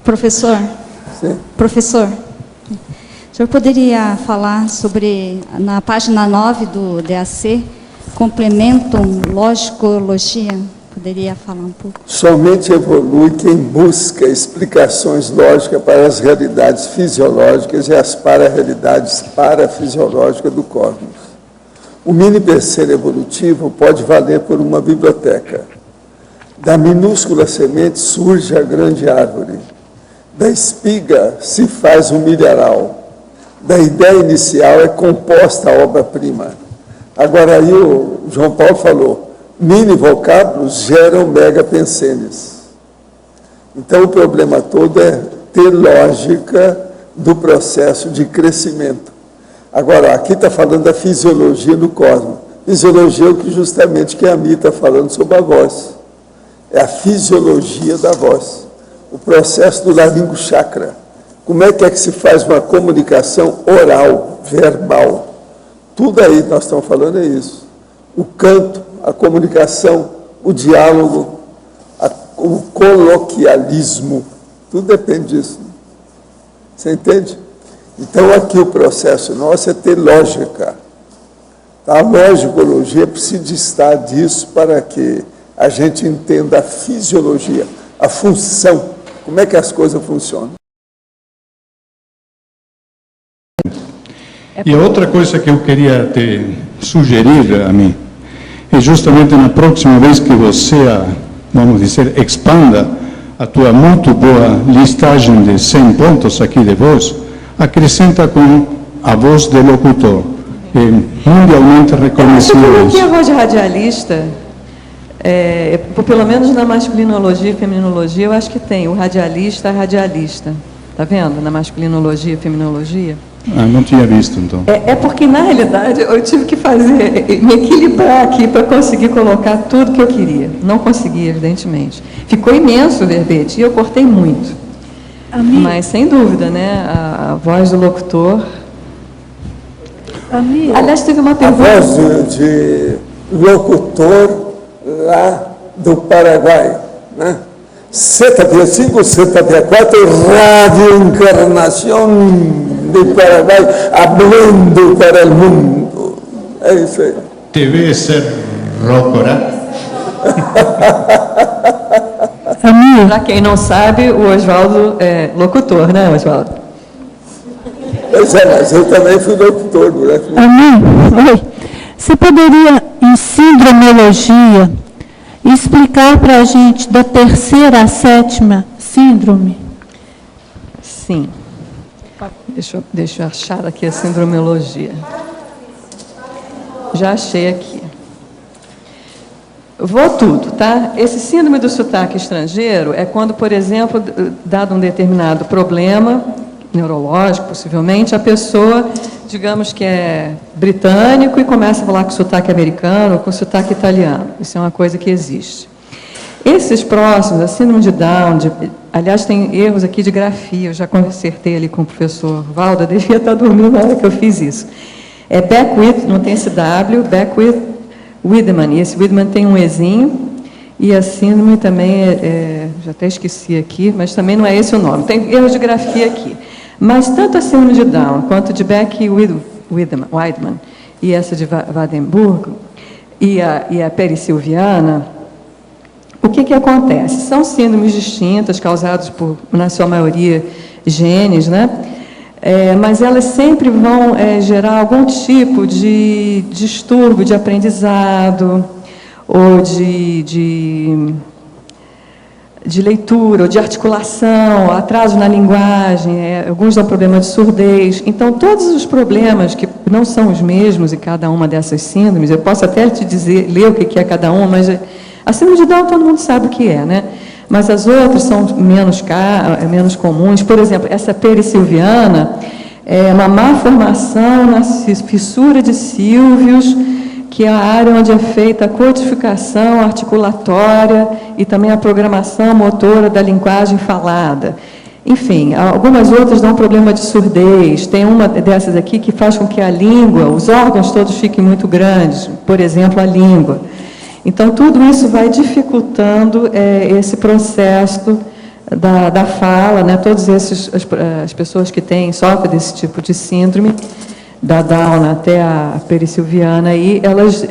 Professor? Sim. Professor, o senhor poderia falar sobre, na página 9 do DAC, Complementum Logicologia? Poderia falar um pouco? Somente evolui quem busca explicações lógicas para as realidades fisiológicas e as para-realidades parafisiológicas do cosmos. O mini-PC evolutivo pode valer por uma biblioteca. Da minúscula semente surge a grande árvore. Da espiga se faz um milharal. Da ideia inicial é composta a obra-prima. Agora aí o João Paulo falou, mini vocábulos geram mega pensenes. Então o problema todo é ter lógica do processo de crescimento. Agora, aqui está falando da fisiologia do cosmos. Fisiologia é o que justamente que a Mi está falando sobre a voz. É a fisiologia da voz. O processo do laringo chakra. Como é que se faz uma comunicação oral, verbal? Tudo aí que nós estamos falando é isso. O canto, a comunicação, o diálogo, o coloquialismo, tudo depende disso. Você entende? Então, aqui o processo nosso é ter lógica. A logicologia precisa estar disso para que a gente entenda a fisiologia, a função, como é que as coisas funcionam. E a outra coisa que eu queria te sugerir a mim, é justamente na próxima vez que você, vamos dizer, expanda a tua muito boa listagem de 100 pontos aqui de voz, acrescenta com a voz do locutor, mundialmente reconhecida. Aqui a voz de radialista, pelo menos na masculinologia e feminologia, eu acho que tem o radialista, a radialista. Está vendo? Na masculinologia e feminologia. Ah, não tinha visto, então. É porque, na realidade, eu tive que me equilibrar aqui para conseguir colocar tudo que eu queria. Não consegui, evidentemente. Ficou imenso o verbete e eu cortei muito. Mas, sem dúvida, né, a voz do locutor... Aliás, teve uma pergunta... A voz de locutor lá do Paraguai, né? Z5, Z4, Radio Encarnação de Paraguai, hablando para o mundo. É isso aí. Deve ser Rócora. Para quem não sabe, o Oswaldo é locutor, né, Oswaldo? Pois é, mas eu também fui locutor durante muito tempo. Oi. Você poderia, em síndromeologia, explicar para a gente da 3ª à 7ª síndrome? Sim. Deixa eu achar aqui a síndromeologia. Já achei aqui. Vou tudo, tá? Esse síndrome do sotaque estrangeiro é quando, por exemplo, dado um determinado problema neurológico, possivelmente, a pessoa, digamos que é britânico e começa a falar com sotaque americano ou com sotaque italiano. Isso é uma coisa que existe. Esses próximos, a síndrome de Down, aliás, tem erros aqui de grafia, eu já consertei ali com o professor Valda, devia estar dormindo na hora que eu fiz isso. É Beckwith, não tem esse W, Beckwith Wiedemann, e esse Wiedemann tem um Ezinho, e a síndrome também já até esqueci aqui, mas também não é esse o nome, tem erros de grafia aqui. Mas tanto a síndrome de Down, quanto de Wiedemann, e essa de Wadenburg, e a perissilviana, o que acontece? São síndromes distintas, causadas por, na sua maioria, genes, né? Mas elas sempre vão gerar algum tipo de distúrbio de aprendizado, ou de leitura, ou de articulação, atraso na linguagem, alguns dão problema de surdez. Então, todos os problemas que não são os mesmos em cada uma dessas síndromes, eu posso até te dizer, ler o que é cada uma, mas a síndrome de Down todo mundo sabe o que é, né? Mas as outras são menos comuns. Por exemplo, essa perissilviana é uma má formação na fissura de sílvios, que é a área onde é feita a codificação articulatória e também a programação motora da linguagem falada. Enfim, algumas outras dão problema de surdez. Tem uma dessas aqui que faz com que a língua, os órgãos todos fiquem muito grandes, por exemplo, a língua. Então, tudo isso vai dificultando esse processo da fala, né? Todas as pessoas que sofrem desse tipo de síndrome, da Down até a perissilviana, aí, elas,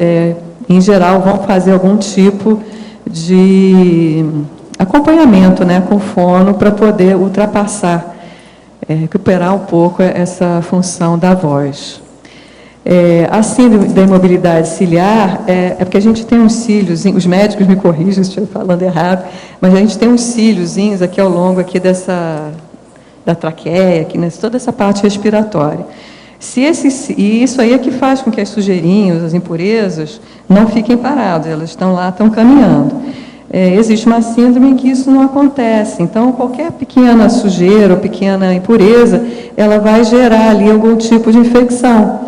em geral, vão fazer algum tipo de acompanhamento, né, com fono para poder ultrapassar, recuperar um pouco essa função da voz. A síndrome da imobilidade ciliar é porque a gente tem uns cílios, os médicos me corrigem se estiver falando errado, mas a gente tem uns cíliozinhos aqui ao longo aqui da traqueia, aqui, toda essa parte respiratória. E isso aí é que faz com que as sujeirinhas, as impurezas, não fiquem paradas, elas estão lá, estão caminhando. Existe uma síndrome em que isso não acontece, então qualquer pequena sujeira ou pequena impureza, ela vai gerar ali algum tipo de infecção.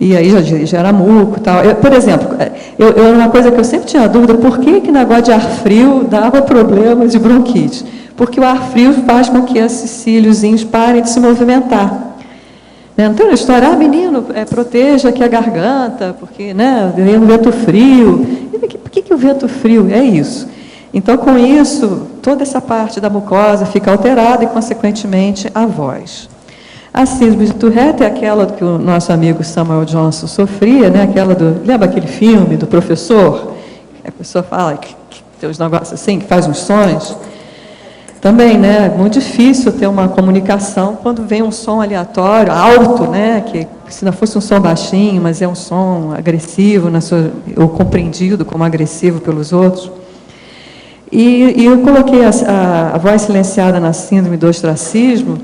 E aí já gera muco e tal. Por exemplo, uma coisa que eu sempre tinha dúvida, por que negócio de ar frio dava problema de bronquite? Porque o ar frio faz com que esses cíliozinhos parem de se movimentar. Não tem uma história, menino, proteja aqui a garganta, porque, né, vem um vento frio. Por que o vento frio? É isso. Então, com isso, toda essa parte da mucosa fica alterada e, consequentemente, a voz. A síndrome de Tourette é aquela que o nosso amigo Samuel Johnson sofria, né? Lembra aquele filme do professor? A pessoa fala que tem uns negócios assim, que faz uns sons. Também, né? É muito difícil ter uma comunicação quando vem um som aleatório, alto, né? Que se não fosse um som baixinho, mas é um som agressivo, ou compreendido como agressivo pelos outros. E eu coloquei a voz silenciada na síndrome do ostracismo,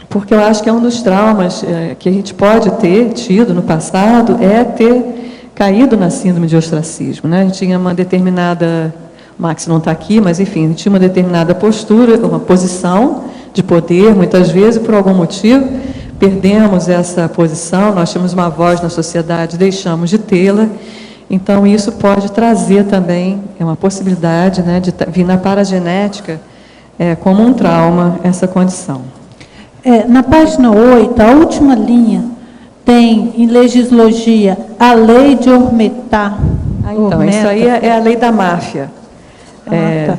porque eu acho que é um dos traumas que a gente pode ter tido no passado, é ter caído na síndrome de ostracismo, né? A gente tinha uma determinada, o Max não está aqui, mas enfim, a gente tinha uma determinada postura, uma posição de poder, muitas vezes, por algum motivo, perdemos essa posição, nós tínhamos uma voz na sociedade, deixamos de tê-la, então isso pode trazer também, é uma possibilidade, né, de vir na paragenética como um trauma, essa condição. Na página 8, a última linha, tem em legislogia a lei de Ormetá. Então, isso aí é a lei da máfia. Tá.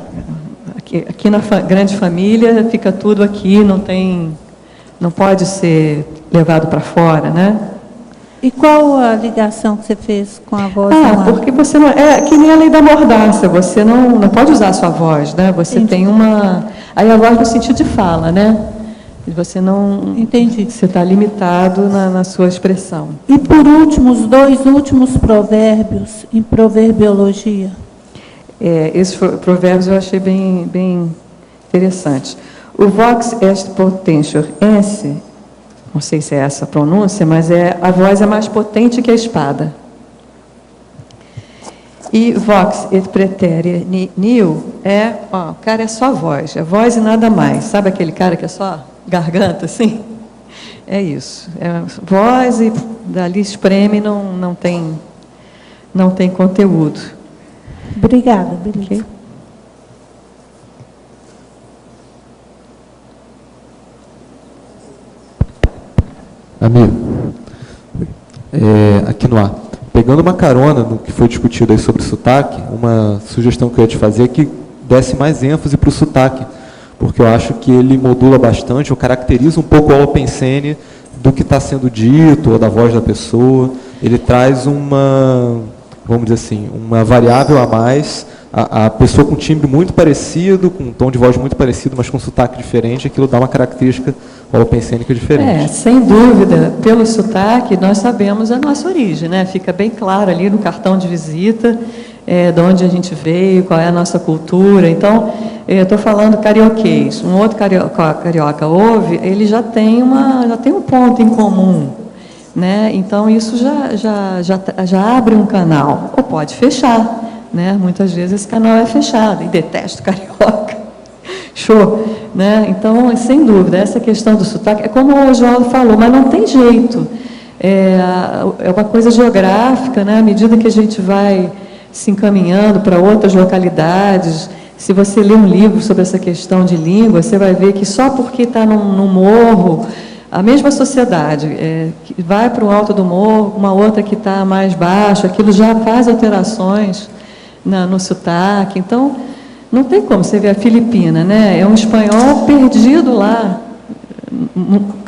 Aqui na grande família fica tudo aqui, não pode ser levado para fora, né? E qual a ligação que você fez com a voz? Porque você não... É que nem a lei da mordaça, você não pode usar a sua voz, né? Você Entendi. Tem uma... Aí a voz no sentido de fala, né? Você não... Entendi. Você está limitado na sua expressão. E, por último, os 2 últimos provérbios em proverbiologia. Esses provérbios eu achei bem interessantes. O vox est potentior esse, não sei se é essa a pronúncia, mas a voz é mais potente que a espada. E vox et praeterea nihil o cara é só voz, é voz e nada mais. Sabe aquele cara que é só garganta, assim? É isso. É voz e dali espreme, não tem conteúdo. Obrigada, beleza. Okay. Amigo, aqui no ar. Pegando uma carona no que foi discutido aí sobre sotaque, uma sugestão que eu ia te fazer é que desse mais ênfase para o sotaque, porque eu acho que ele modula bastante, ou caracteriza um pouco o Alpensene do que está sendo dito, ou da voz da pessoa. Ele traz vamos dizer assim, uma variável a mais, a pessoa com um timbre muito parecido, com um tom de voz muito parecido, mas com um sotaque diferente, aquilo dá uma característica alpensênica diferente. Sem dúvida, pelo sotaque, nós sabemos a nossa origem, né? Fica bem claro ali no cartão de visita, de onde a gente veio, qual é a nossa cultura. Então, eu estou falando carioquês, um outro carioca ouve, ele já tem um ponto em comum, né? Então, isso já abre um canal, ou pode fechar, né? Muitas vezes esse canal é fechado, e detesto carioca. Show, né? Então, sem dúvida, essa questão do sotaque, é como o Oswaldo falou, mas não tem jeito. É uma coisa geográfica, né? À medida que a gente vai se encaminhando para outras localidades, se você ler um livro sobre essa questão de língua, você vai ver que só porque está num morro, a mesma sociedade, que vai para o alto do morro, uma outra que está mais baixo, aquilo já faz alterações no sotaque. Então, Não tem como você ver a Filipina, né? É um espanhol perdido lá.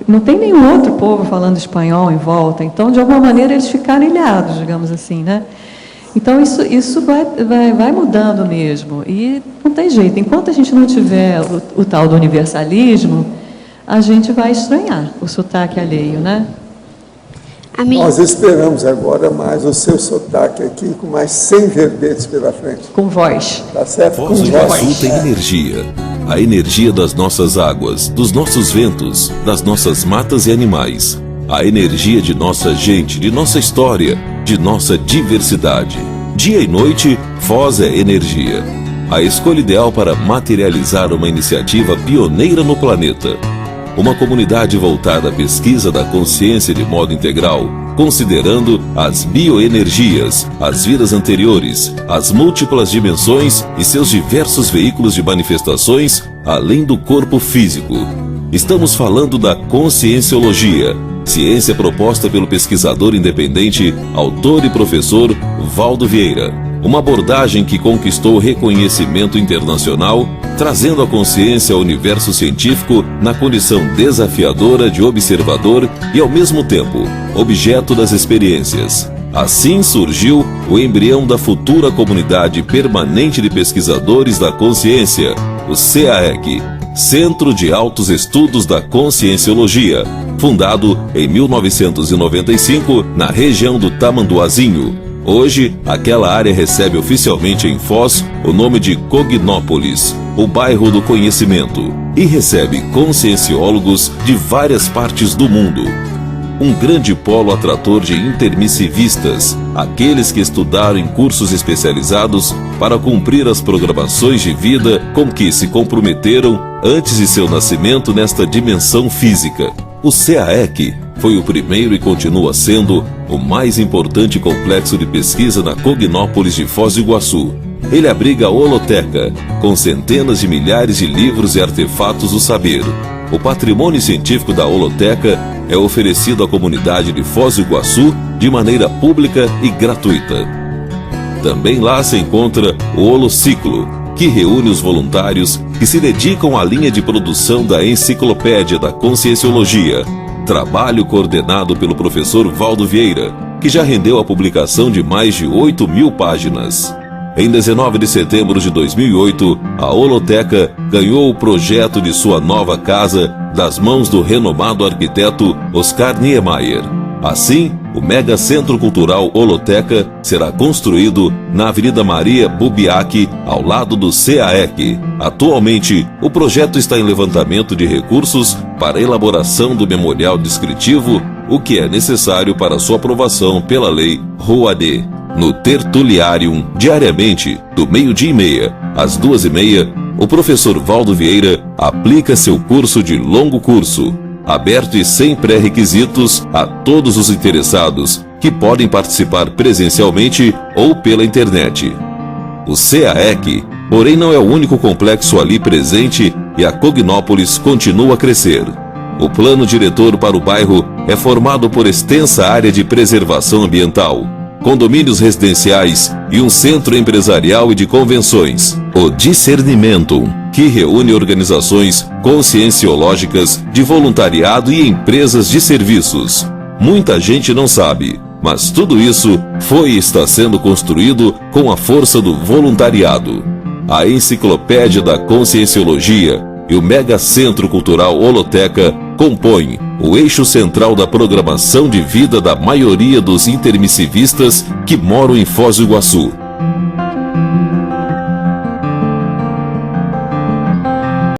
Não tem nenhum outro povo falando espanhol em volta. Então, de alguma maneira, eles ficaram ilhados, digamos assim, né? Então, isso vai mudando mesmo. E não tem jeito. Enquanto a gente não tiver o tal do universalismo, a gente vai estranhar o sotaque alheio, né? Nós esperamos agora mais o seu sotaque aqui, com mais 100 verbetes pela frente. Com voz. Tá certo? Foz do Iguaçu tem energia. A energia das nossas águas, dos nossos ventos, das nossas matas e animais. A energia de nossa gente, de nossa história, de nossa diversidade. Dia e noite, Foz é energia. A escolha ideal para materializar uma iniciativa pioneira no planeta. Uma comunidade voltada à pesquisa da consciência de modo integral, considerando as bioenergias, as vidas anteriores, as múltiplas dimensões e seus diversos veículos de manifestações, além do corpo físico. Estamos falando da conscienciologia, ciência proposta pelo pesquisador independente, autor e professor Valdo Vieira. Uma abordagem que conquistou reconhecimento internacional, trazendo a consciência ao universo científico na condição desafiadora de observador e, ao mesmo tempo, objeto das experiências. Assim surgiu o embrião da futura Comunidade Permanente de Pesquisadores da Consciência, o CAEC, Centro de Altos Estudos da Conscienciologia, fundado em 1995 na região do Tamanduazinho. Hoje, aquela área recebe oficialmente em Foz o nome de Cognópolis, o bairro do conhecimento, e recebe conscienciólogos de várias partes do mundo. Um grande polo atrator de intermissivistas, aqueles que estudaram em cursos especializados para cumprir as programações de vida com que se comprometeram antes de seu nascimento nesta dimensão física. O CAEC foi o primeiro e continua sendo o mais importante complexo de pesquisa na Cognópolis de Foz do Iguaçu. Ele abriga a holoteca, com centenas de milhares de livros e artefatos do saber. O patrimônio científico da holoteca é oferecido à comunidade de Foz do Iguaçu de maneira pública e gratuita. Também lá se encontra o Holociclo, que reúne os voluntários que se dedicam à linha de produção da Enciclopédia da Conscienciologia, trabalho coordenado pelo professor Valdo Vieira, que já rendeu a publicação de mais de 8.000 páginas. Em 19 de setembro de 2008, a Holoteca ganhou o projeto de sua nova casa das mãos do renomado arquiteto Oscar Niemeyer. Assim, o Mega Centro Cultural Holoteca será construído na Avenida Maria Bubiaque, ao lado do CAEC. Atualmente, o projeto está em levantamento de recursos para a elaboração do memorial descritivo, o que é necessário para sua aprovação pela Lei Rouanet. No Tertuliarium, diariamente, do 12h30 às 2h30, o professor Valdo Vieira aplica seu curso de longo curso, aberto e sem pré-requisitos a todos os interessados, que podem participar presencialmente ou pela internet. O CAEC, porém, não é o único complexo ali presente e a Cognópolis continua a crescer. O plano diretor para o bairro é formado por extensa área de preservação ambiental, condomínios residenciais e um centro empresarial e de convenções. O Discernimentum, que reúne organizações conscienciológicas de voluntariado e empresas de serviços. Muita gente não sabe, mas tudo isso foi e está sendo construído com a força do voluntariado. A Enciclopédia da Conscienciologia e o Mega Centro Cultural Holoteca compõem o eixo central da programação de vida da maioria dos intermissivistas que moram em Foz do Iguaçu.